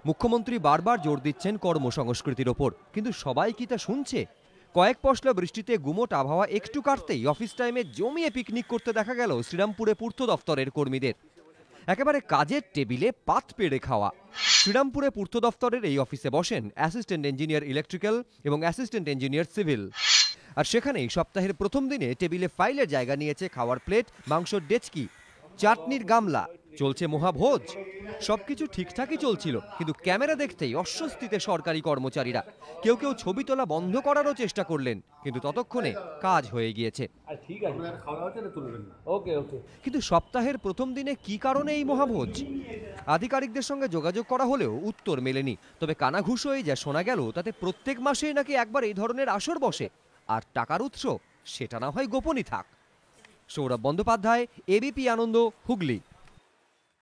মুখ্যমন্ত্রী বারবার জোর দিচ্ছেন কর্মসংস্কৃতির ওপর, কিন্তু সবাই কি তা শুনছে? কয়েক পশলা বৃষ্টিতে গুমোট আবহাওয়া একটু কাটতেই অফিস টাইমে জমিয়ে পিকনিক করতে দেখা গেল শ্রীরামপুরে পূর্ত দফতরের কর্মীদের। একেবারে কাজের টেবিলে পাত পেড়ে খাওয়া। শ্রীরামপুরে পূর্ত দফতরের এই অফিসে বসেন অ্যাসিস্ট্যান্ট ইঞ্জিনিয়ার ইলেকট্রিক্যাল এবং অ্যাসিস্ট্যান্ট ইঞ্জিনিয়ার সিভিল। আর সেখানেই সপ্তাহের প্রথম দিনে টেবিলে ফাইলের জায়গা নিয়েছে খাওয়ার প্লেট, মাংসর ডেচকি, চাটনির গামলা, চলছে মহাভোজ। সবকিছু ঠিকঠাকই চলছিল, কিন্তু ক্যামেরা দেখতেই অস্বস্তিতে সরকারি কর্মচারীরা। কেউ কেউ ছবি তোলা বন্ধ করারও চেষ্টা করলেন, কিন্তু ততক্ষণে কাজ হয়ে গিয়েছে। কিন্তু সপ্তাহের প্রথম দিনে কি কারণে এই মহাভোজ? আধিকারিকদের সঙ্গে যোগাযোগ করা হলেও উত্তর মেলেনি। তবে কানাঘুষ হয়ে যা শোনা গেল তাতে প্রত্যেক মাসেই নাকি একবার এই ধরনের আসর বসে। আর টাকার উৎস সেটা না হয় গোপনই থাক। সৌরভ বন্দ্যোপাধ্যায়, এবিপি আনন্দ, হুগলি।